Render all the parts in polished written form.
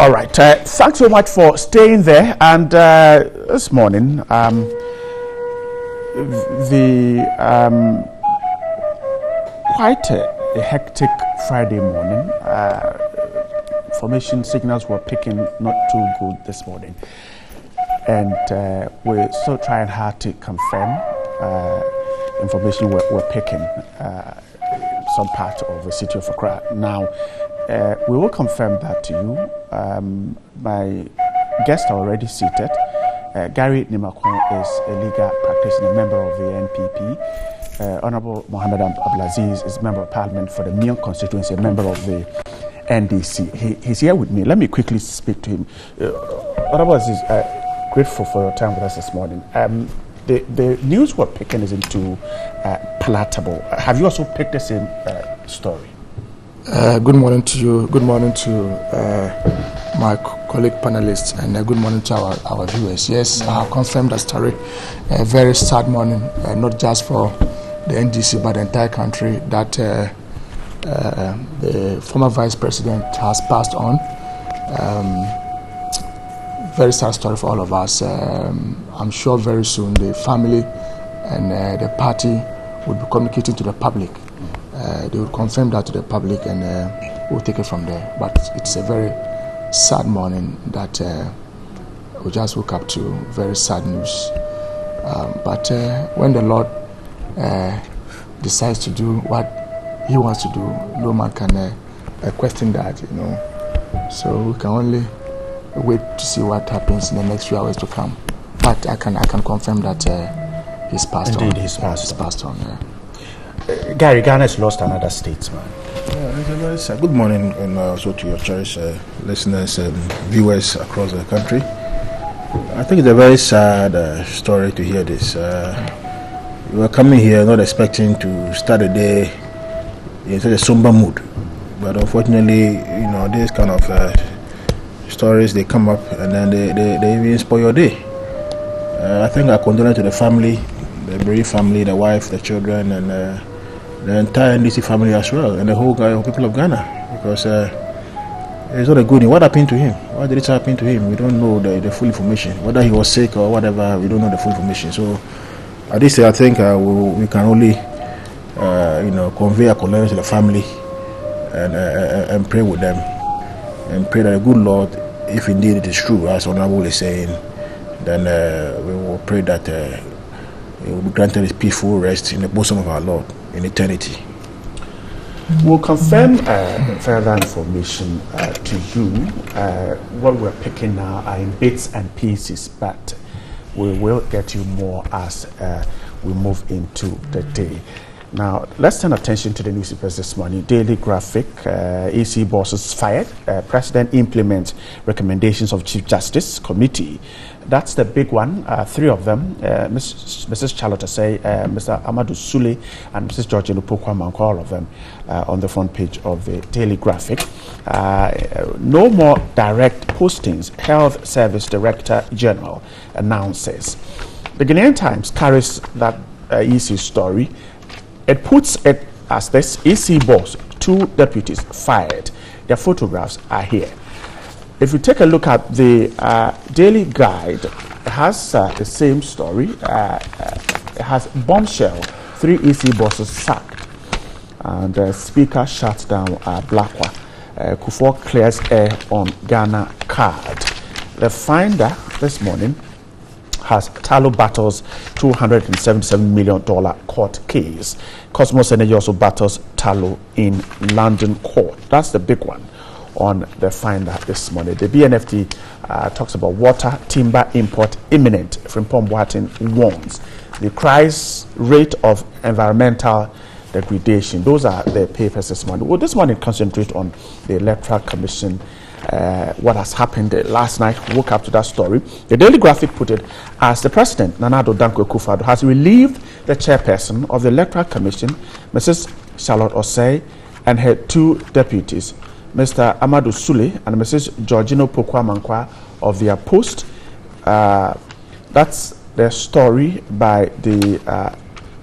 All right. Thanks so much for staying there. And this morning, quite a hectic Friday morning. Information signals were picking not too good this morning. And we're still trying hard to confirm information we're picking some part of the city of Accra. Now, we will confirm that to you. My guests are already seated. Gary Nimakwan is a legal practitioner, member of the NPP. Honorable Mohammed Abdulaziz is member of parliament for the Mion constituency, a member of the NDC. He's here with me. Let me quickly speak to him. Honorable Aziz, grateful for your time with us this morning. The news we're picking isn't too palatable. Have you also picked the same story? Good morning to you. Good morning to my colleague panelists, and good morning to our viewers. Yes, I have confirmed that story. A very sad morning, not just for the NDC but the entire country, that the former vice president has passed on. Very sad story for all of us. I'm sure very soon the family and the party will be communicating to the public. They will confirm that to the public, and we'll take it from there. But it's a very sad morning that we just woke up to very sad news. But when the Lord decides to do what He wants to do, no man can question that, you know. So we can only wait to see what happens in the next few hours to come. But I can confirm that he's passed on. Indeed, he's passed on. Yeah. Gary, Ghana has lost another statesman. Good morning, and also to your choice listeners and viewers across the country. I think it's a very sad story to hear this. We were coming here not expecting to start the day in such a somber mood, but unfortunately, you know, these kind of stories, they come up and then they even spoil your day. I think I condole to the family, the bereaved family, the wife, the children, and the entire NDC family as well, and the whole people of Ghana, because it's not a good thing. What happened to him? Why did it happen to him? We don't know the full information. Whether he was sick or whatever, we don't know the full information. So at this I think we can only convey our condolence to the family and pray with them, and pray that the good Lord, if indeed it is true, as Honorable is saying, then we will pray that he will be granted his peaceful rest in the bosom of our Lord in eternity. We'll confirm further information to you. What we're picking now are in bits and pieces, but we will get you more as we move into the day. Now, let's turn attention to the newspapers this morning. Daily Graphic, EC bosses fired. President implements recommendations of Chief Justice Committee. That's the big one. Three of them, Mrs. Charlotte Asay, Mr. Amadou Sule, and Mrs. Georgina Opoku-Amankwah, all of them on the front page of the Daily Graphic. No more direct postings, Health Service Director General announces. The Ghanaian Times carries that EC story. It puts it as this: EC boss, 2 deputies fired. Their photographs are here. If you take a look at the Daily Guide, it has the same story. It has bombshell: 3 EC bosses sacked, and Speaker shuts down Blakwa. Kufuor clears air on Ghana card. The Finder this morning has Talo battles $277 million court case. Cosmos Energy also battles Talo in London court. That's the big one on the Finder this morning. The BNFT talks about water, timber import imminent. Frimpong Boateng warns. The rise rate of environmental degradation. Those are the papers this morning. Well, this morning concentrate on the Electoral Commission. What has happened last night. We woke up to that story. The Daily Graphic put it as the President, Nana Addo Dankwa Akufo-Addo, has relieved the chairperson of the Electoral Commission, Mrs. Charlotte Osei, and her 2 deputies, Mr. Amadou Sule and Mrs. Georgina Opoku-Amankwah, of their post. That's the story by the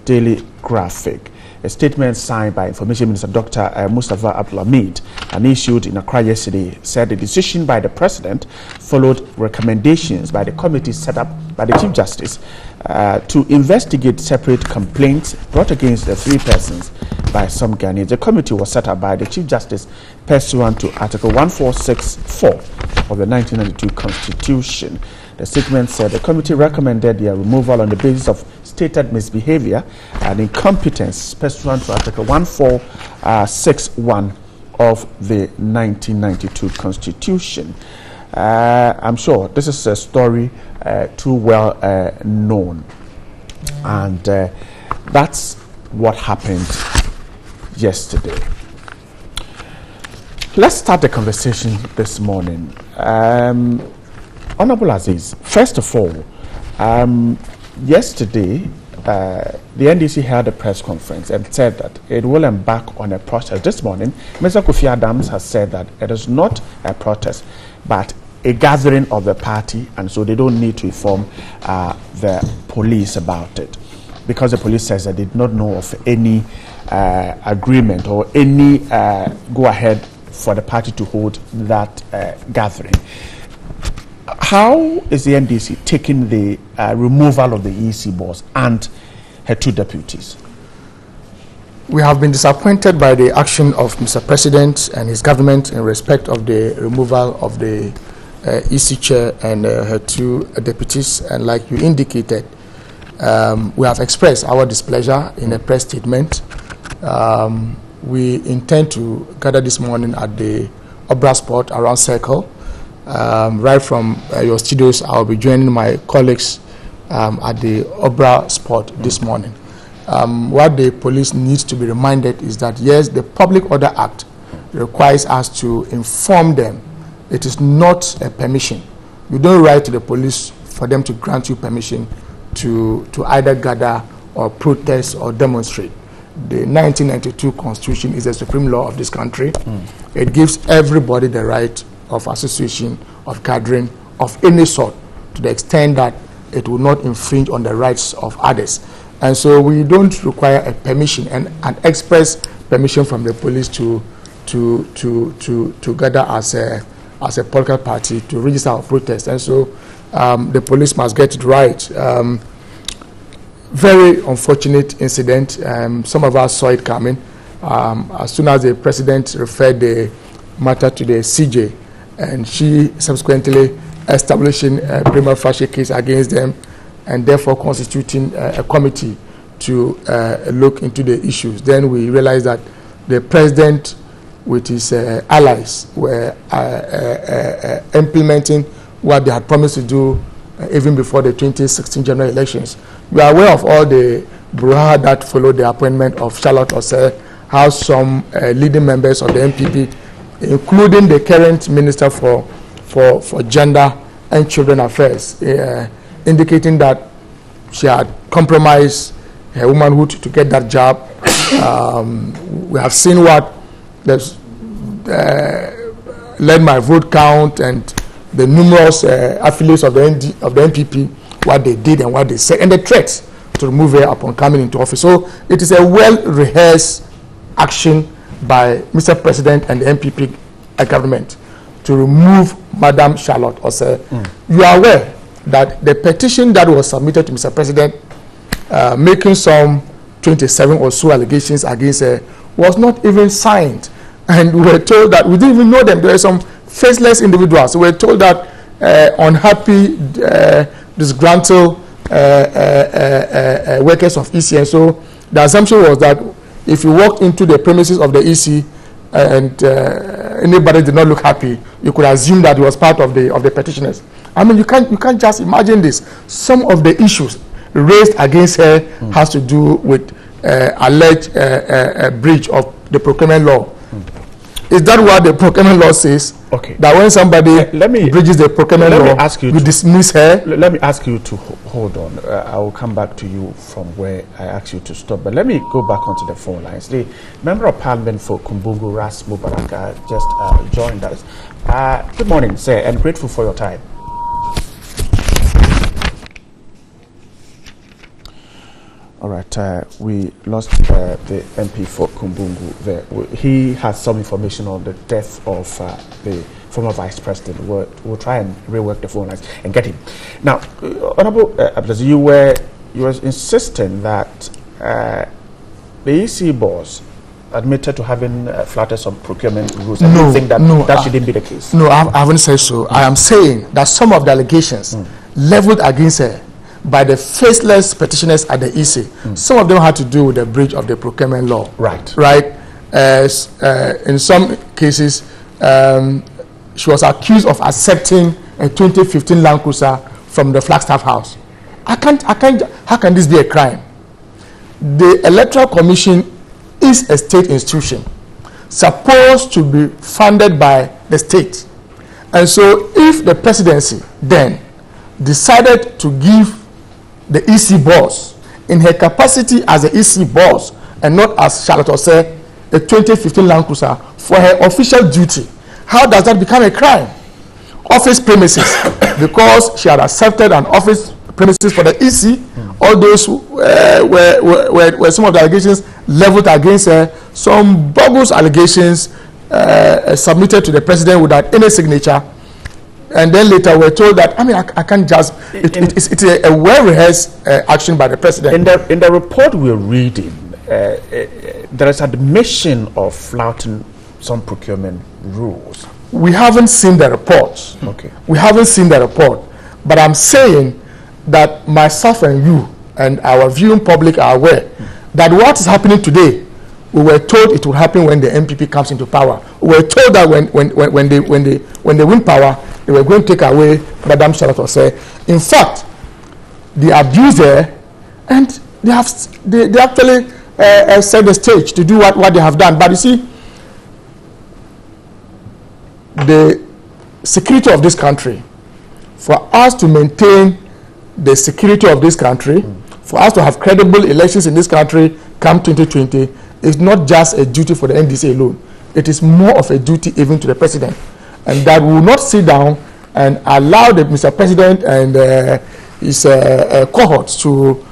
Daily Graphic. A statement signed by Information Minister Dr. Mustafa Abdulhamid and issued in Accra yesterday said the decision by the President followed recommendations by the committee set up by the Chief Justice to investigate separate complaints brought against the 3 persons by some Ghanaians. The committee was set up by the Chief Justice pursuant to Article 1464 of the 1992 Constitution. The statement said the committee recommended their removal on the basis of stated misbehavior and incompetence pursuant to Article 1461 of the 1992 Constitution. I'm sure this is a story too well known, and that's what happened yesterday. Let's start the conversation this morning. Honorable Aziz, first of all, yesterday the NDC held a press conference and said that it will embark on a protest. This morning, Mr. Kofi Adams has said that it is not a protest, but a gathering of the party, and so they don't need to inform the police about it, because the police says that they did not know of any agreement or any go-ahead for the party to hold that gathering. How is the NDC taking the removal of the EC boss and her 2 deputies? We have been disappointed by the action of Mr. President and his government in respect of the removal of the EC chair and her 2 deputies. And like you indicated, we have expressed our displeasure in a press statement. We intend to gather this morning at the Opera Spot around Circle. Right from your studios, I'll be joining my colleagues at the Opera Spot this morning. What the police needs to be reminded is that, yes, the Public Order Act requires us to inform them. It is not a permission. You don't write to the police for them to grant you permission to either gather or protest or demonstrate. The 1992 Constitution is the supreme law of this country. It gives everybody the right of association, of gathering, of any sort, to the extent that it will not infringe on the rights of others. And so we don't require a permission and an express permission from the police to gather as a political party to register our protest. And so the police must get it right. Very unfortunate incident. Some of us saw it coming. As soon as the president referred the matter to the CJ, and she subsequently establishing a prima facie case against them, and therefore constituting a committee to look into the issues. Then we realized that the president with his allies were implementing what they had promised to do even before the 2016 general elections. We are aware of all the brouhaha that followed the appointment of Charlotte Osei, how some leading members of the NPP, including the current Minister for Gender and Children Affairs, indicating that she had compromised her womanhood to get that job. We have seen what led my vote count and the numerous affiliates of the NPP, what they did and what they said, and the threats to remove her upon coming into office. So it is a well-rehearsed action by Mr. President and the NPP government to remove Madam Charlotte Osei. You are aware that the petition that was submitted to Mr. President, making some 27 or so allegations against her, was not even signed. And we were told that we didn't even know them. There were some faceless individuals. We were told that unhappy, disgruntled workers of EC. And so the assumption was that if you walked into the premises of the EC and anybody did not look happy, you could assume that it was part of the petitioners. I mean, you can't just imagine this. Some of the issues raised against her has to do with alleged breach of the procurement law. Is that what the procurement law says? Okay. That when somebody breaches the procurement law, you dismiss her? Let me ask you to hold on. I will come back to you from where I asked you to stop. But let me go back onto the phone lines. The Member of Parliament for Kumbungu, Ras Mubaraka, just joined us. Good morning, sir, and grateful for your time. All right, we lost the MP for Kumbungu there. He has some information on the death of the former vice president. We'll try and rework the phone lines and get him. Now, Honorable Abdulaziz, you were insisting that the EC boss admitted to having flouted some procurement rules. And you think that that shouldn't be the case? No, I haven't said so. I am saying that some of the allegations leveled against her by the faceless petitioners at the EC, some of them had to do with the breach of the procurement law. Right. Right. In some cases, she was accused of accepting a 2015 Land Cruiser from the Flagstaff House. How can this be a crime? The Electoral Commission is a state institution supposed to be funded by the state. And so if the presidency then decided to give the EC boss, in her capacity as the EC boss and not as Charlotte Osei, a 2015 Land Cruiser for her official duty, how does that become a crime? Office premises, because she had accepted an office premises for the EC, all those were some of the allegations leveled against her, some bogus allegations submitted to the president without any signature, and then later we're told that, I mean, I can't just, it's a well-rehearsed action by the president. In the report we're reading, there is admission of flouting some procurement rules. We haven't seen the report. Okay. We haven't seen the report, but I'm saying that myself and you and our viewing public are aware that what is happening today, we were told it will happen when the MPP comes into power. We were told that when they win power, they were going to take away Madam Charlotte Osei. In fact, they abused her, and they actually set the stage to do what they have done. But you see, the security of this country, for us to maintain the security of this country, for us to have credible elections in this country come 2020, is not just a duty for the NDC alone. It is more of a duty even to the president. And that we will not sit down and allow the Mr. President and his cohorts to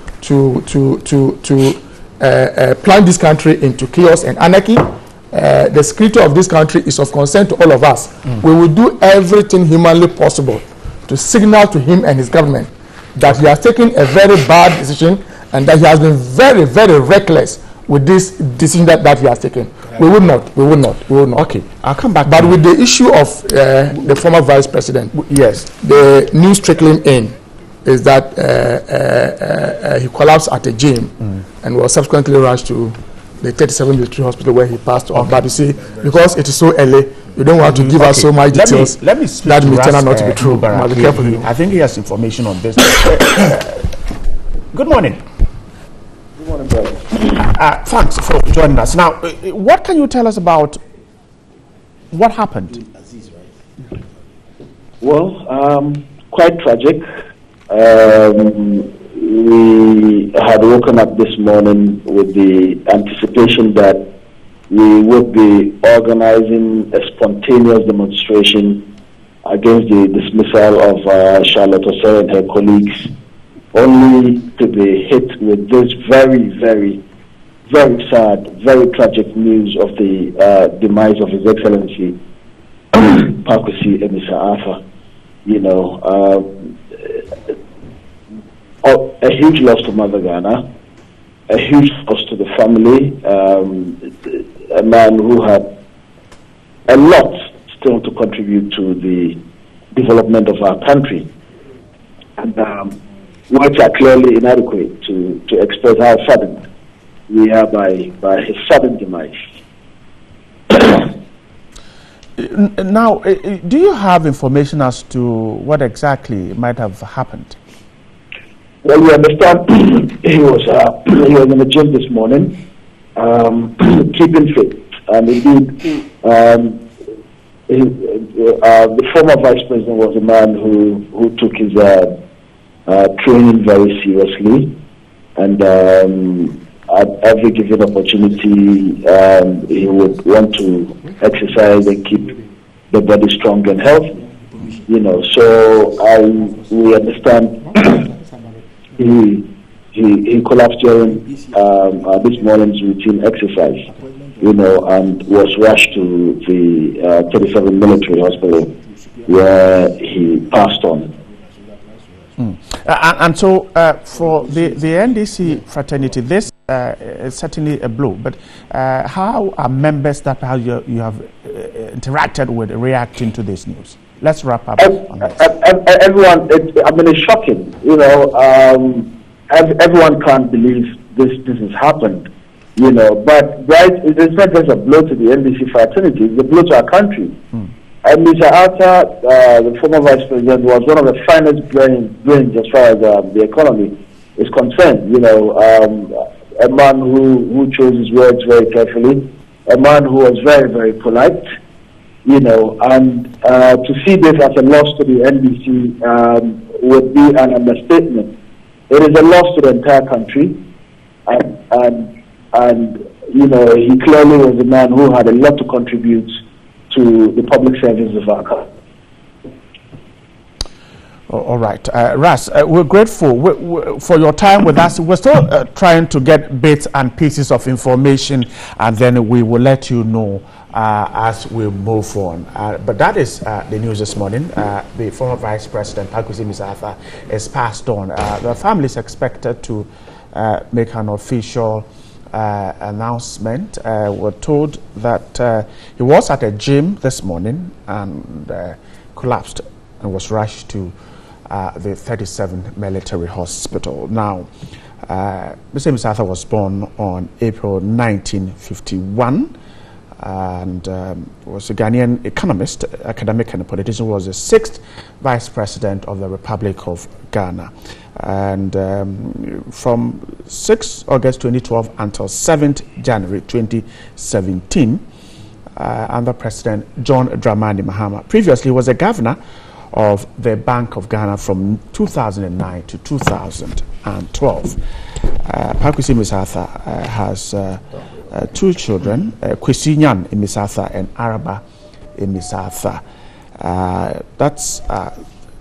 plunge this country into chaos and anarchy. The security of this country is of concern to all of us. We will do everything humanly possible to signal to him and his government that he has taken a very bad decision and that he has been very, very reckless with this decision that he has taken. We will not. Okay, I'll come back. But with the issue of the former vice president, yes, the news trickling in is that he collapsed at a gym and was subsequently rushed to the 37 military hospital where he passed on. But you see, because it is so early, you don't want to give us so much details. Let me speak that may turn out Ras, not to be true. Mubarak. Be careful. I think he has information on this. Good morning. Good morning, brother. Thanks for joining us. Now, what can you tell us about what happened? Well, quite tragic. We had woken up this morning with the anticipation that we would be organizing a spontaneous demonstration against the dismissal of Charlotte Osei and her colleagues, only to be hit with this very, very, very sad, very tragic news of the demise of His Excellency Pakwesi Emisa Arthur. You know, a huge loss to Mother Ghana, a huge loss to the family, a man who had a lot still to contribute to the development of our country. And words are clearly inadequate to express how saddened we are by his sudden demise. Now, do you have information as to what exactly might have happened? Well, we understand he was in the gym this morning, keeping fit, and indeed, the former vice president was a man who took his training very seriously, and at every given opportunity, he would want to exercise and keep the body strong and healthy. You know, so we understand he he collapsed during this morning's routine exercise, and was rushed to the 37 military hospital where he passed on. And so for the NDC fraternity, this is certainly a blow. But how are members that you have interacted with reacting to this news? Let's wrap up on this. Everyone, it's shocking. Everyone can't believe this has happened. But it's not just a blow to the NDC fraternity; it's a blow to our country. And Mr. Atta, the former vice president, was one of the finest brains as far as the economy is concerned. A man who chose his words very carefully, a man who was very, very polite. And to see this as a loss to the NDC would be an understatement. It is a loss to the entire country, and he clearly was a man who had a lot to contribute to the public service of our country. All right. Ras, we're grateful for your time with us. We're still trying to get bits and pieces of information, and then we will let you know as we move on. But that is the news this morning. The former Vice President, Pakwesi Mensah, is passed on. The family is expected to make an official announcement. We're told that he was at a gym this morning and collapsed and was rushed to the 37 military hospital. Now, Mr. Mensah was born on April 1951 and was a Ghanaian economist, academic and politician. Was the 6th Vice President of the Republic of Ghana. And from 6 August 2012 until 7th January 2017, under President John Dramani Mahama. Previously, he was a governor of the Bank of Ghana from 2009 to 2012. Pakwesi Mensah has 2 children, Kwesi Nyan Mensah and Araba Mensah. That's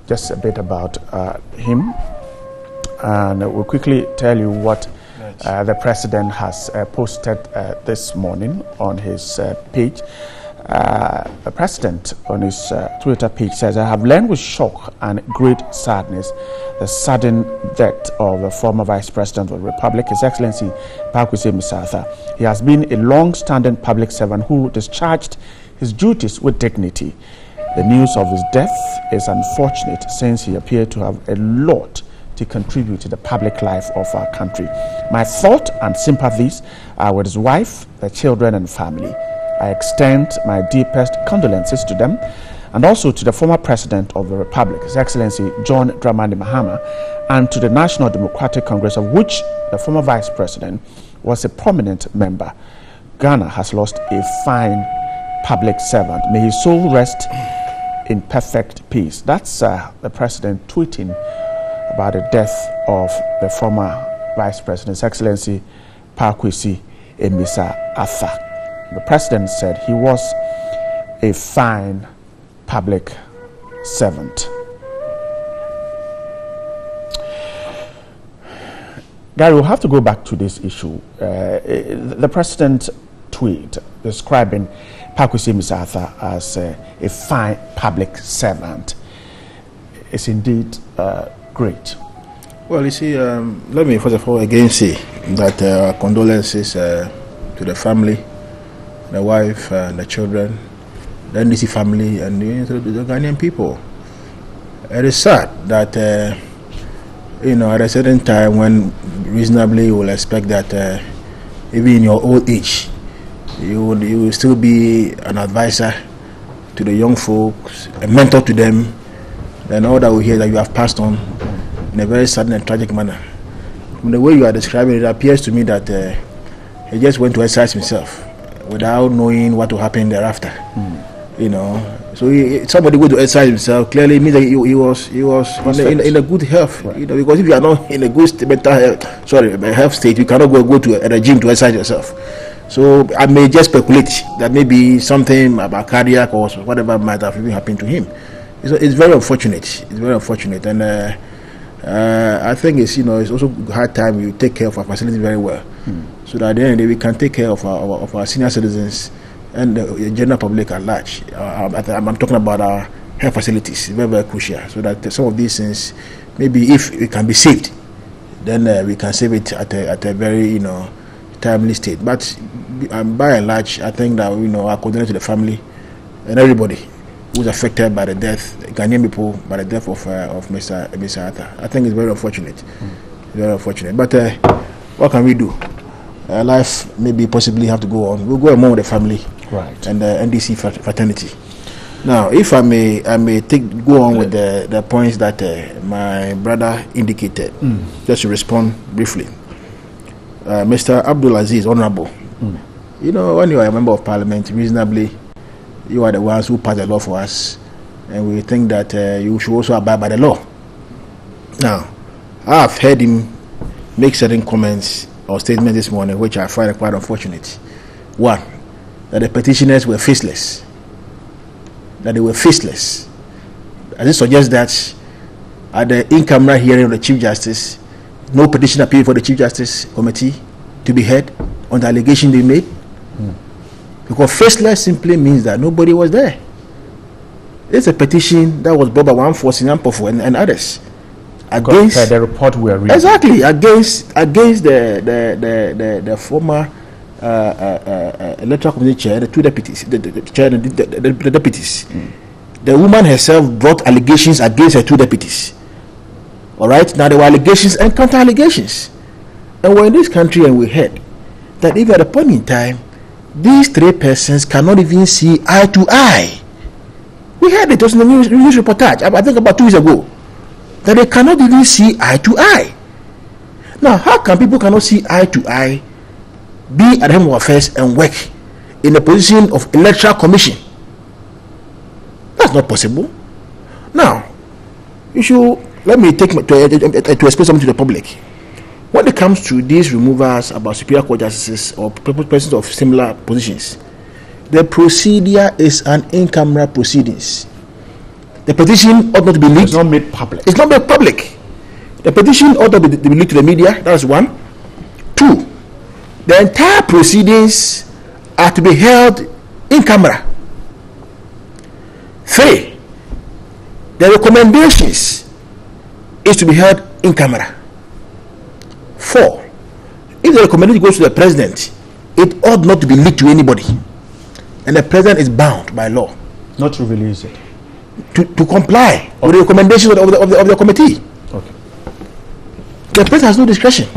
just a bit about him. And we'll quickly tell you what the president has posted this morning on his page. The president on his Twitter page says, "I have learned with shock and great sadness the sudden death of the former Vice President of the Republic, His Excellency Pakwesi Mensah. He has been a long-standing public servant who discharged his duties with dignity. The news of his death is unfortunate since he appeared to have a lot to contribute to the public life of our country. My thought and sympathies are with his wife, the children and family. I extend my deepest condolences to them and also to the former President of the Republic, His Excellency John Dramani Mahama, and to the National Democratic Congress, of which the former Vice President was a prominent member. Ghana has lost a fine public servant. May his soul rest in perfect peace." That's the President tweeting about the death of the former Vice President, His Excellency Pakwesi Mensah. The President said he was a fine public servant. Gary, we'll have to go back to this issue. The President tweet describing Pakwesi Mensah as a fine public servant is indeed great. Well, you see, let me first of all again say that our condolences to the family, the wife, the children, the NDC family, and the Ghanaian people. It is sad that at a certain time when reasonably you will expect that even in your old age you will still be an advisor to the young folks, a mentor to them, then all that we hear that you have passed on in a very sudden and tragic manner. From the way you are describing it, it appears to me that he just went to exercise himself without knowing what will happen thereafter. So somebody go to exercise himself clearly means that he was in a good health. Because if you are not in a good mental health state, you cannot go to a gym to exercise yourself. So I may just speculate that maybe something about cardiac or whatever might have even happened to him. It's very unfortunate. It's very unfortunate, and I think it's also high time we take care of our facilities very well, so that at the end of the day we can take care of our senior citizens and the general public at large. I'm talking about our health facilities, very, very crucial, so that some of these things, maybe if it can be saved, then we can save it at a very timely state. But by and large, I think that I coordinate to the family and everybody who's affected by the death, Ghanaian people, by the death of Mr. Arthur. I think it's very unfortunate, very unfortunate. But what can we do? Life maybe possibly have to go on. We'll go among the family, right, and the NDC fraternity. Now, if I may go on with the points that my brother indicated, just to respond briefly. Mr. Abdul Aziz, Honorable, when you are a member of Parliament, reasonably, you are the ones who pass the law for us, and we think that you should also abide by the law. Now, I have heard him make certain comments or statements this morning, which I find quite unfortunate. One, that the petitioners were faceless. That they were faceless. As it suggests that at the in-camera hearing of the Chief Justice, no petition appeared for the Chief Justice Committee to be heard on the allegation they made. Because faceless simply means that nobody was there. It's a petition that was brought by one force in Ampofo and others against the report we are reading. Exactly, against the former electoral committee chair, the two deputies, the chair and the deputies. The woman herself brought allegations against her two deputies. All right, now there were allegations and counter allegations, and we're in this country and we heard that even at a point in time, these three persons cannot even see eye to eye. We heard it was in the news reportage, I think about 2 years ago, that they cannot even see eye to eye. Now, how can people cannot see eye to eye be at the helm of affairs and work in the position of electoral commission? That's not possible. Now, you should let me take to explain something to the public. When it comes to these removals about Superior Court justices or persons of similar positions, the procedure is an in-camera proceedings. The petition ought not to be leaked. It's not made public. It's not made public. The petition ought to be leaked to the media. That's one. Two, the entire proceedings are to be held in camera. Three, the recommendations is to be held in camera. Four, if the recommendation goes to the president, it ought not to be leaked to anybody, and the president is bound by law not to release it, to comply with the recommendations of the committee. Okay. The president has no discretion.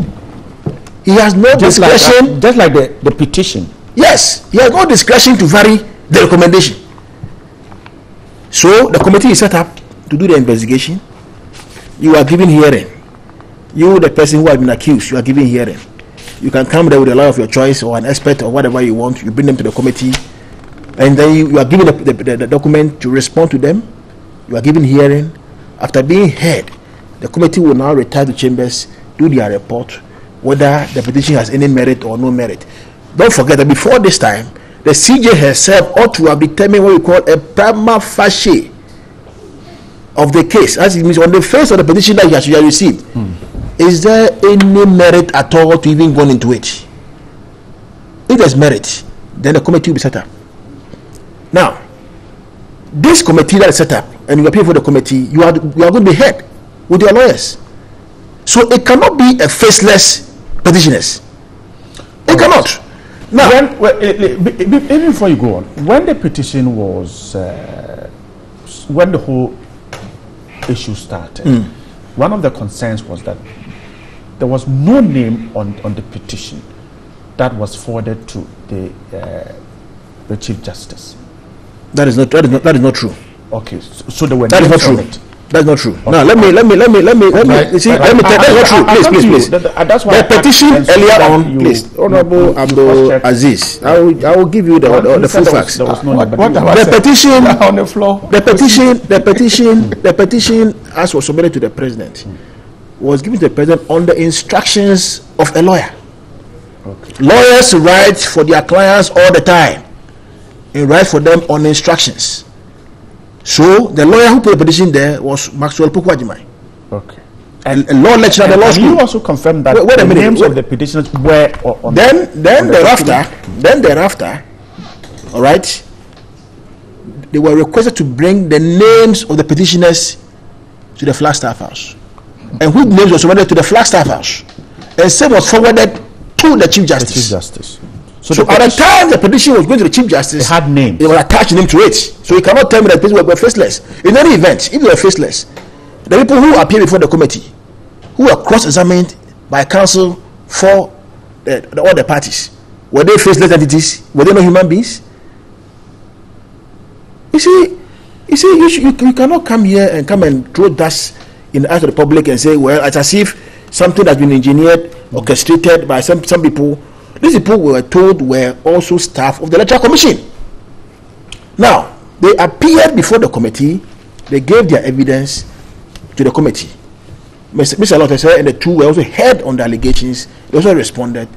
He has no discretion. Just like the petition. Yes, he has no discretion to vary the recommendation. So the committee is set up to do the investigation. You are given hearing. You, the person who has been accused, you are given hearing. You can come there with a lawyer of your choice or an expert or whatever you want. You bring them to the committee, and then you are given the document to respond to them. You are given hearing. After being heard, the committee will now retire to chambers, do their report, whether the petition has any merit or no merit. Don't forget that before this time, the CJ herself ought to have determined what we call a prima facie of the case, as it means on the face of the petition that you have received. Is there any merit at all to even go into it? If there's merit, then the committee will be set up. Now, this committee that is set up, and you appear for the committee, you are going to be heard with your lawyers. So it cannot be a faceless petitioners. It cannot. Now, even before you go on, when the petition was, when the whole issue started, one of the concerns was that there was no name on the petition that was forwarded to the Chief Justice. That is not true. Okay, so there were that is not true. That's not true. Okay. Now let me tell. That's not true. Please. That's why the petition earlier on, please, Honorable Abdul Aziz. I will give you the full facts. The petition on the floor. The petition, as was submitted to the president, was given to the president on the instructions of a lawyer. Okay. Lawyers write for their clients all the time, and write for them on instructions. So the lawyer who put the petition there was Maxwell Pukwajimai. Okay. a law lecturer at the law Can school. you also confirm that Wait a the minute, names wait. of the petitioners were on Then document? thereafter, all right, they were requested to bring the names of the petitioners to the Flagstaff House, and whose names were submitted to the Flagstaff House, and same was forwarded to the Chief The Justice. Chief Justice. So at the time the petition was going to the Chief Justice, It had names. They were attaching name to it. So you cannot tell me that people were faceless. In any event, if they were faceless, the people who appear before the committee, who were cross-examined by counsel for all the parties, were they faceless entities? Were they not human beings? You cannot come here and throw dust in the eyes of the public and say, well, it's as if something has been engineered, orchestrated by some people. These people were told were also staff of the Electoral Commission. Now, they appeared before the committee, they gave their evidence to the committee. Mr. Lotese and the two were also heard on the allegations, they also responded.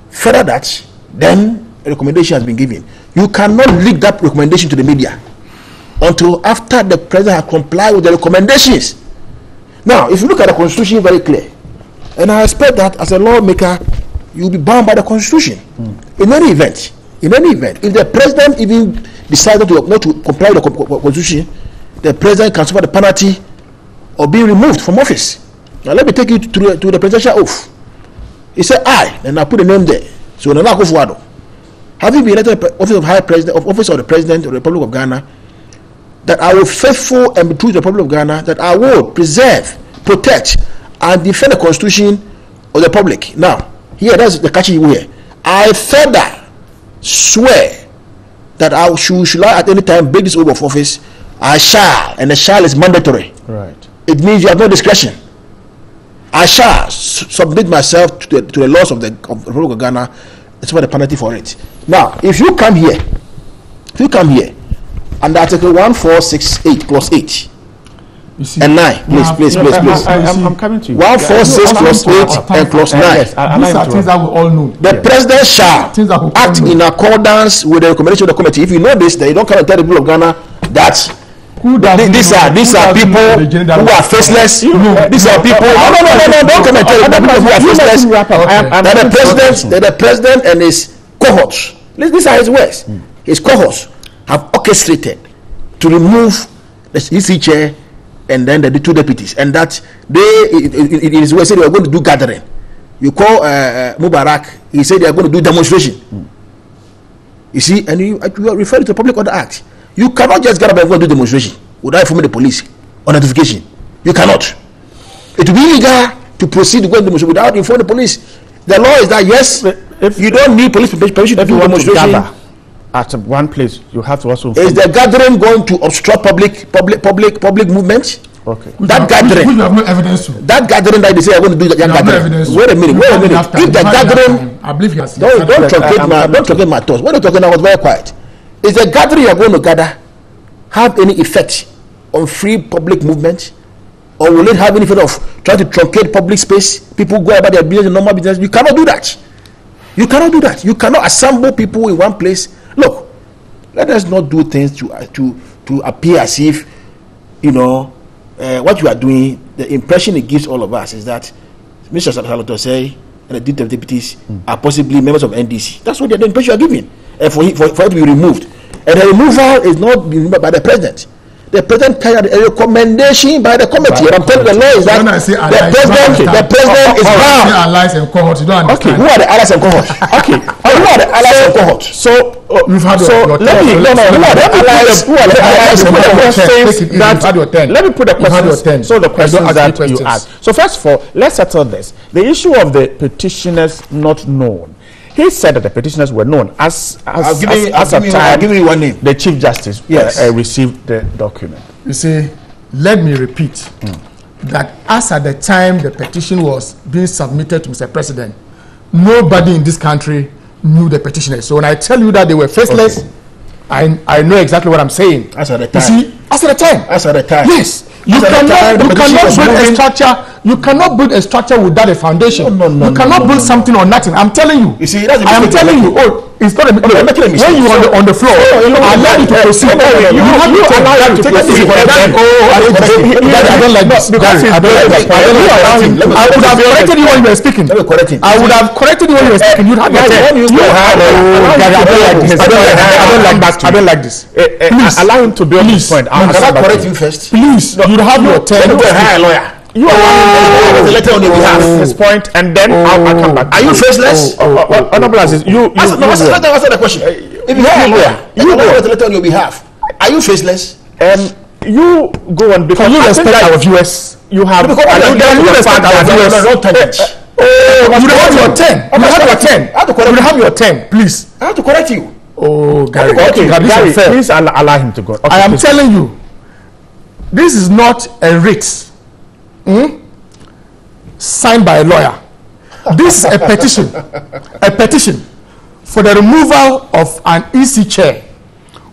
Further that, then a recommendation has been given. You cannot leak that recommendation to the media until after the president has complied with the recommendations. Now, if you look at the constitution, very clear, and I expect that as a lawmaker, you'll be bound by the constitution. In any event, if the president even decided not to comply with the constitution, the president can suffer the penalty of being removed from office. Now let me take you to the presidential oath. He said, and I put the name there. So Nana Akufo-Addo, having been elected office of the president of the Republic of Ghana, that I will faithful and be true to the Republic of Ghana, that I will preserve, protect, and defend the constitution of the Republic. Now, here, that's the catchy here. I further swear that I should I at any time break this oath of office, I shall, and the shall is mandatory. Right. It means you have no discretion. I shall submit myself to the laws of the Republic of Ghana and suffer the penalty for it. Now, if you come here, under Article 1468 plus 8 and 9, please. I'm coming to you. 146 plus 8 and plus 9. These are things that we all know. The president shall act in accordance with the recommendation of the committee. If you know this, then you don't come and tell the people of Ghana that these are people who are faceless. These are people. No, don't come and tell the people who are faceless. That the president and his cohorts, these are his words, his cohorts have orchestrated to remove the EC chair and then the two deputies, and that they, in his way, said they were going to do gathering. You call Mubarak, he said they are going to do demonstration. You see, and you are referring to the Public Order Act. You cannot just get up and go and do demonstration without informing the police on notification. You cannot. It will be illegal to proceed to go and demonstrate without informing the police. The law is that yes, if you don't need police permission to do demonstration. At one place, you have to also. Is the gathering going to obstruct public movement? Okay. That gathering, which we have no evidence to. That gathering that they say are going to do that gathering. Wait a minute. If the gathering, I believe he has. Don't truncate my thoughts. When you're talking, I was very quiet. Is the gathering you are going to gather have any effect on free public movement, or will it have any effect of trying to truncate public space? People go about their business, normal business. You cannot do that. You cannot assemble people in one place. Look, let us not do things to appear as if, what you are doing. The impression it gives all of us is that Mr. Salotose and the deputies are possibly members of NDC. That's what the impression you are giving, and for it to be removed. And the removal is not being by the president. The president carried a recommendation by the committee. And I'm telling the law is that the president is bound. Allies and cohorts. You don't Okay, understand. who are the allies and cohorts? Okay, who are the allies and cohorts? So You've had so your let me turn. who are the allies? Who are the allies? You've had your turn. Take it easy. You've had your turn. Let me put the You've had your questions. turn. So the questions Don't ask that me you questions. asked. So first of all, let's settle this. The issue of the petitioners not known. He said that the petitioners were known as I'll give time you one name. the Chief Justice received the document. You see, let me repeat that as at the time the petition was being submitted to Mr. President, nobody in this country knew the petitioners. So when I tell you that they were faceless, I know exactly what I'm saying. As at the You time. see, as at the time. As at the time. Yes. You As at the time, cannot the petition build was a moving. structure You cannot build a structure without a foundation. No, you cannot build something on nothing. I'm telling you. You see, that's I am telling you. Oh, it's not a mistake. When you are on the floor, I allow you to proceed. You have to allow you to proceed. I don't like this. I would have corrected you when you were speaking. I would have corrected you when you were speaking. You'd have your I don't like this. Please allow him to build his point. Can I correct him first? Please, you'd have your turn. Lawyer. You are the letter on your behalf. His point, and then I'll come back. Are you faceless? Honorable Aziz, answer the question. If you are a lawyer, you write the letter on your behalf. Are you faceless? You go on because you respect our viewers. You have. You respect our viewers. You have your 10. You have your 10. You have your 10. Please. I have to correct you. Oh, Gary. Okay, Gary, please allow him to go. Okay, I am telling you, this is not a writ signed by a lawyer. This is a petition for the removal of an EC chair.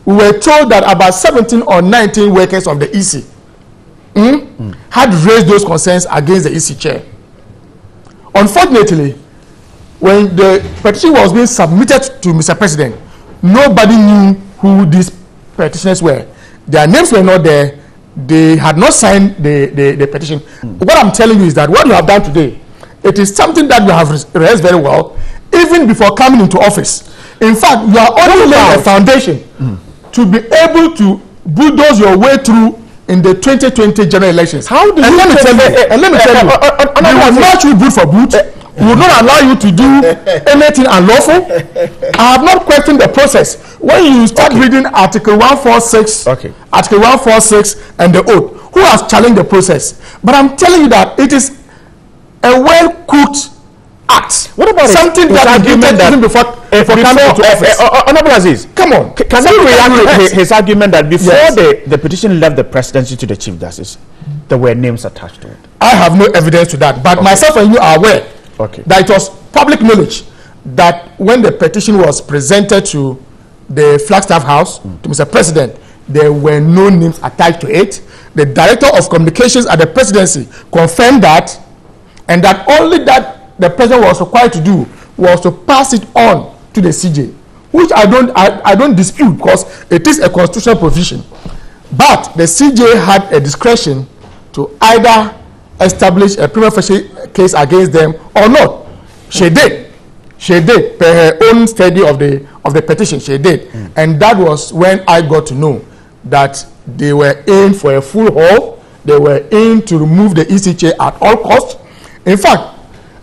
We were told that about 17 or 19 workers of the EC had raised those concerns against the EC chair. Unfortunately, when the petition was being submitted to Mr. President, nobody knew who these petitioners were. Their names were not there. They had not signed the petition. What I'm telling you is that what you have done today, it is something that you have rehearsed very well, even before coming into office. In fact, you are only laying a foundation to be able to bulldoze your way through in the 2020 general elections. How do you let me tell you, we will match you boot for boot. We will not allow you to do anything unlawful. I have not questioned the process. When you start reading Article 146, Article 146 and the oath, who has challenged the process? But I'm telling you that it is a well-cooked act. What about something that you did even before coming into office? Honorable Aziz, come on. Can you react to his argument that before the petition left the presidency to the Chief Justice, there were names attached to it? I have no evidence to that, but myself and you are aware that it was public knowledge that when the petition was presented to the Flagstaff House, to Mr. President, there were no names attached to it. The Director of Communications at the presidency confirmed that, and that only that the president was required to do was to pass it on to the CJ, which I don't dispute because it is a constitutional provision. But the CJ had a discretion to either establish a prima facie case against them or not. She did per her own study of the petition. She did, and that was when I got to know that they were in for a full haul. They were in to remove the ECJ at all costs. In fact,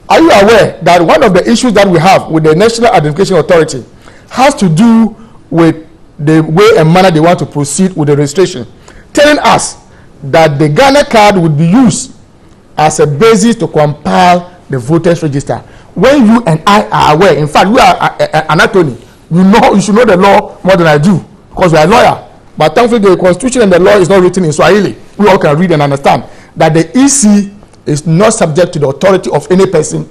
are you aware that one of the issues that we have with the National Identification Authority has to do with the way and manner they want to proceed with the registration, telling us that the Ghana card would be used as a basis to compile the voters register. When you and I are aware, in fact, we are an attorney, you should know the law more than I do because we are a lawyer. But thankfully, the Constitution and the law is not written in Swahili. We all can read and understand that the EC is not subject to the authority of any person,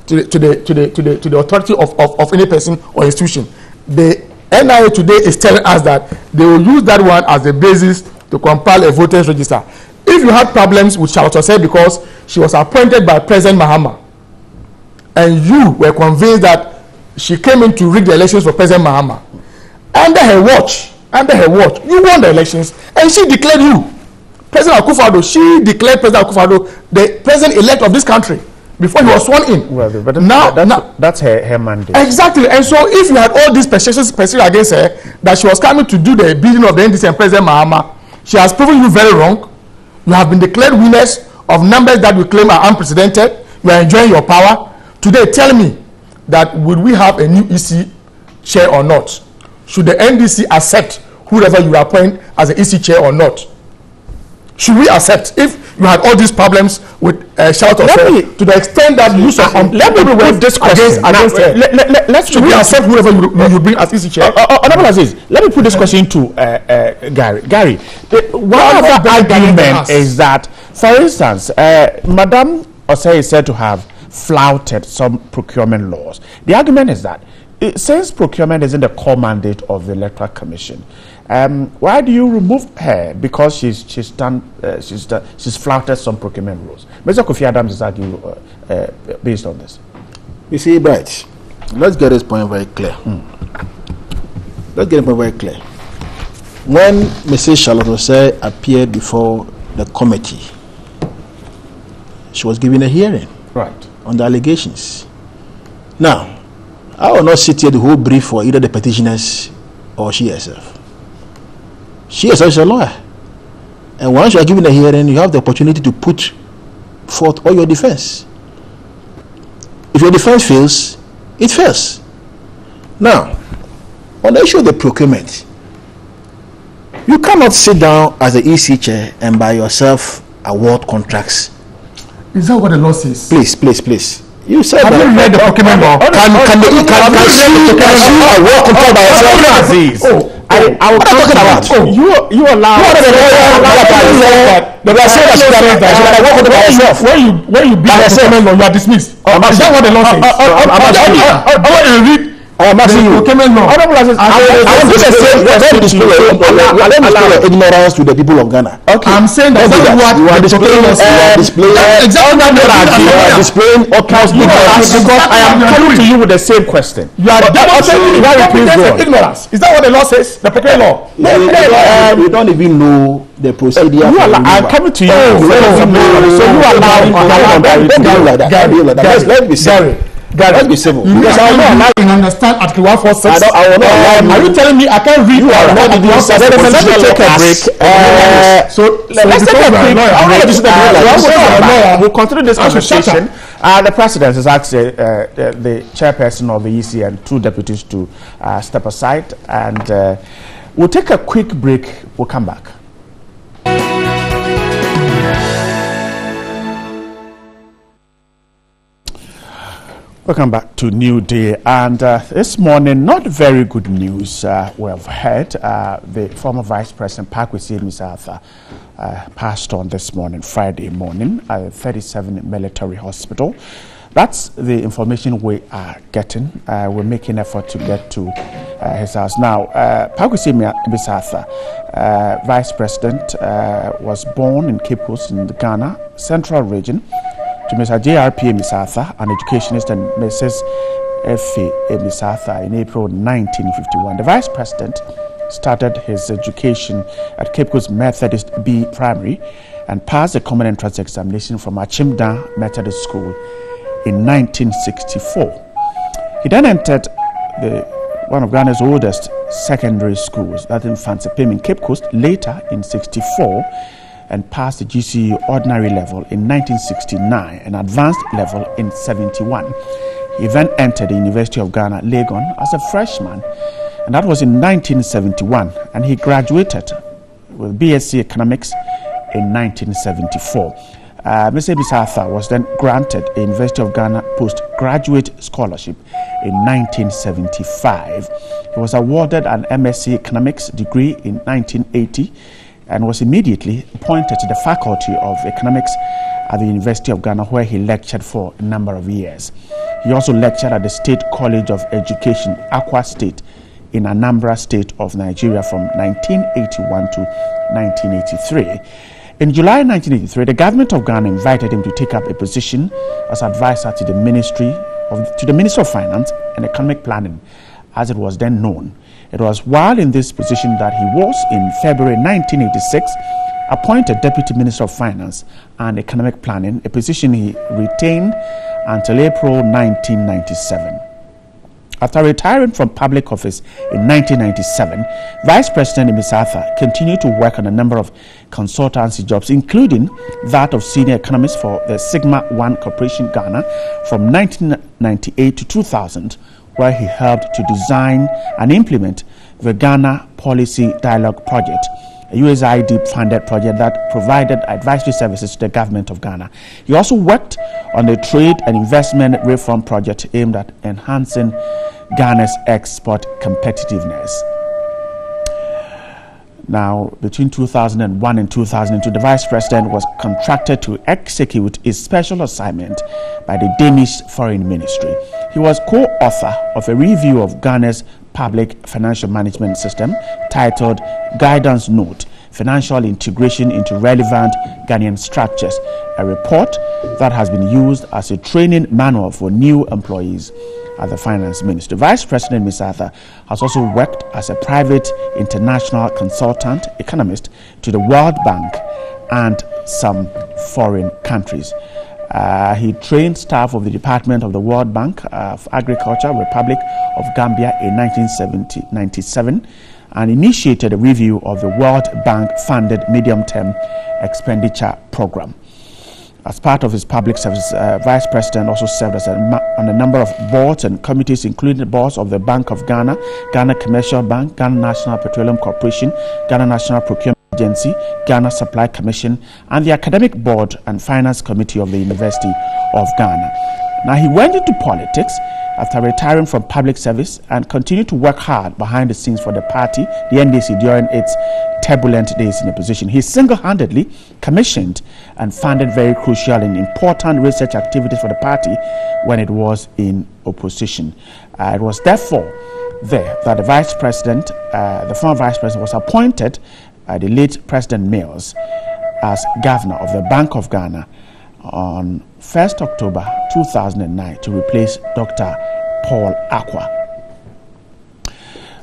to the authority of any person or institution. The NIA today is telling us that they will use that one as the basis to compile a voters register. If you had problems with Charlotte Osei because she was appointed by President Mahama, and you were convinced that she came in to rig the elections for President Mahama, under her watch, you won the elections, and she declared you. President Akufo-Addo, she declared President Akufo-Addo the president-elect of this country before he was sworn in. Well, but that's her mandate. Exactly, and so if you had all these perceptions against her, that she was coming to do the bidding of the NDC and President Mahama, she has proven you very wrong. You have been declared winners of numbers that you claim are unprecedented. You are enjoying your power. Today, tell me that would we have a new EC chair or not? Should the NDC accept whoever you appoint as the EC chair or not? Should we accept if you had all these problems with Charlotte Osei to the extent that you let me put this question against her? Should we accept whoever you bring as EC chair? Honorable Aziz, let me put this question to Gary. Gary, one other argument is that, for instance, Madame Osei is said to have flouted some procurement laws. The argument is that since procurement isn't the core mandate of the Electoral Commission, why do you remove her? Because she's flouted some procurement rules. Mr. Kofi Adams is arguing based on this. You see, Bright, let's get this point very clear. Let's get it very clear. When Mrs. Charlotte Osei appeared before the committee, she was given a hearing on the allegations. Now, I will not sit here the whole brief for either the petitioners or she herself. She herself is a lawyer. And once you are given a hearing, you have the opportunity to put forth all your defense. If your defense fails, it fails. Now, on the issue of the procurement, you cannot sit down as the EC chair and by yourself award contracts. Is that what the law says? Please. You said have you read the procurement law? Can you award contract by yourself? I will talk about. You allow. When you beat the procurement law, you are dismissed. Is that what the law says? I want to read. I'm asking you. Ignorance to the people of Ghana. Okay. I'm saying that's what you are displaying. Displaying because I am coming to you with the same question. You are demonstrating ignorance. Is that what the law says? The procurement law. You don't even know the procedure. I'm coming to you. So you allow. Let's be serious. Let's be civil. Because I will not allow you to understand Article 146. I will not allow you. Are you telling me I can't read? Let me take a break. So let's take a break. We'll continue this conversation. The president has asked the chairperson of the EC and two deputies to step aside, and we'll take a quick break. We'll come back. Welcome back to New Day, and this morning, not very good news we have heard. The former Vice President Park Kwesi Misarthur passed on this morning, Friday morning, at 37 Military Hospital. That's the information we are getting. We're making effort to get to his house. Now, Park Kwesi Misarthur, Vice President, was born in Cape Coast in the Ghana Central Region, to Mr. J.R.P. Misarthur, an educationist, and Mrs. F.A. Misarthur in April 1951. The Vice President started his education at Cape Coast Methodist B Primary and passed the Common Entrance Examination from Achimda Methodist School in 1964. He then entered one of Ghana's oldest secondary schools, that in Fansipim in Cape Coast, later in 1964, and passed the GCE ordinary level in 1969 and advanced level in 1971. He then entered the University of Ghana, Legon, as a freshman, and that was in 1971, and he graduated with BSc Economics in 1974. Mr. Misarthur was then granted a University of Ghana postgraduate scholarship in 1975. He was awarded an MSc Economics degree in 1980 and was immediately appointed to the Faculty of Economics at the University of Ghana, where he lectured for a number of years. He also lectured at the State College of Education, Akwa State, in Anambra State of Nigeria from 1981 to 1983. In July 1983, the government of Ghana invited him to take up a position as advisor to the Ministry of Finance and Economic Planning, as it was then known. It was while in this position that he was, in February 1986, appointed Deputy Minister of Finance and Economic Planning, a position he retained until April 1997. After retiring from public office in 1997, Vice President Misarthur continued to work on a number of consultancy jobs, including that of senior economist for the Sigma One Corporation Ghana from 1998 to 2000, where he helped to design and implement the Ghana Policy Dialogue Project, a USAID-funded project that provided advisory services to the government of Ghana. He also worked on the Trade and Investment Reform Project aimed at enhancing Ghana's export competitiveness. Now, between 2001 and 2002, the Vice President was contracted to execute a special assignment by the Danish Foreign Ministry. He was co-author of a review of Ghana's public financial management system titled Guidance Note: Financial Integration into Relevant Ghanaian Structures, a report that has been used as a training manual for new employees at the Finance Ministry. Vice President Ms. Arthur has also worked as a private international consultant economist to the World Bank and some foreign countries. He trained staff of the Department of the World Bank of Agriculture, Republic of Gambia in 1997 and initiated a review of the World Bank-funded medium-term expenditure program. As part of his public service, Vice President also served as on a number of boards and committees, including the boards of the Bank of Ghana, Ghana Commercial Bank, Ghana National Petroleum Corporation, Ghana National Procurement Agency, Ghana Supply Commission, and the Academic Board and Finance Committee of the University of Ghana. Now, he went into politics after retiring from public service and continued to work hard behind the scenes for the party, the NDC, during its turbulent days in the position. He single-handedly commissioned and funded very crucial and important research activities for the party when it was in opposition. It was therefore there that the Vice President, the former Vice President, was appointed by the late President Mills as Governor of the Bank of Ghana on 1st October 2009 to replace Dr. Paul Akwa.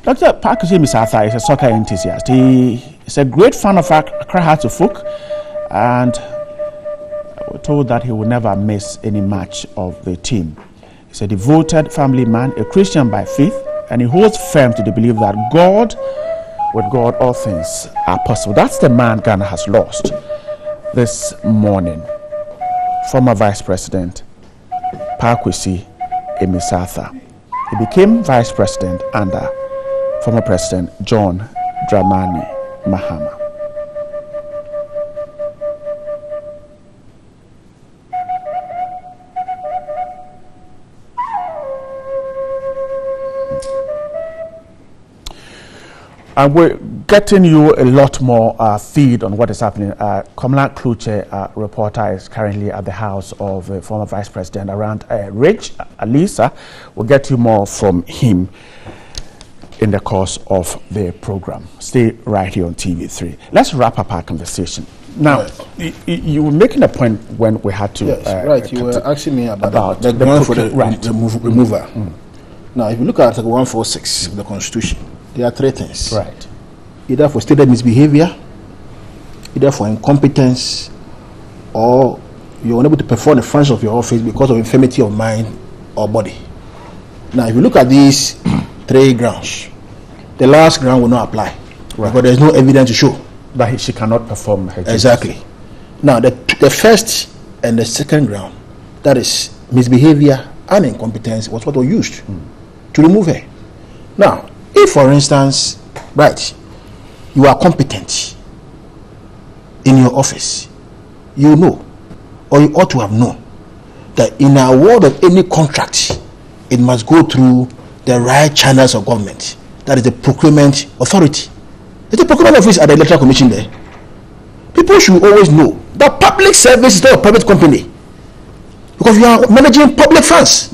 Dr. Parkwesi Misarthur is a soccer enthusiast. He is a great fan of Accra Hearts of Oak, and we're told that he will never miss any match of the team. He's a devoted family man, a Christian by faith, and he holds firm to the belief that with God, all things are possible. That's the man Ghana has lost this morning. Former Vice President Parkwesi Misarthur. He became Vice President under former President John Dramani Mahama. And we're getting you a lot more feed on what is happening. Komla Kluche, reporter, is currently at the house of the former Vice President around Ridge. Alisa will get you more from him in the course of the program. Stay right here on TV3. Let's wrap up our conversation. Now, you were making a point when we had to... Yes, right. You were asking me about the ground for the remover. Now, if you look at 146 of the Constitution, there are three things. Right. Either for stated misbehavior, either for incompetence, or you're unable to perform the functions of your office because of infirmity of mind or body. Now, if you look at these three grounds, the last ground will not apply. Right. Because there's no evidence to show that she cannot perform her duties. Exactly. Now, the first and the second ground, that is misbehavior and incompetence, was what was used to remove her. Now, if, for instance, right, you are competent in your office, you know, or you ought to have known, that in a award of any contract, it must go through the right channels of government. That is the procurement authority. There's a procurement office at the Electoral Commission there. People should always know that public service is not a private company, because you are managing public funds.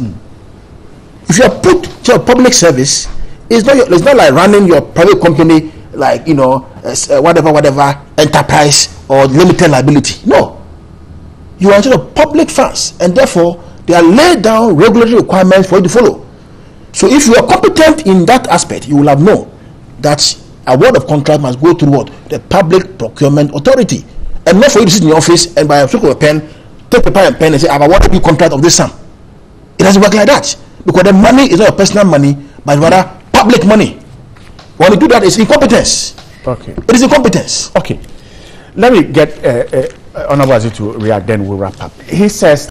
If you are put to a public service, it's not like running your private company, like, you know, whatever enterprise or limited liability. No, you are in charge of public funds, and therefore they are laid down regulatory requirements for you to follow. So if you are competent in that aspect, you will have known that award of contract must go through what? The Public Procurement Authority, and not for you to sit in your office and by a stroke of a pen, take paper and pen and say, I've awarded you contract of this sum. It doesn't work like that, because the money is not your personal money, but rather public money. When you do that, it's incompetence. Okay. It is incompetence. Okay. Let me get Honorable Aziz to react, then we'll wrap up. He says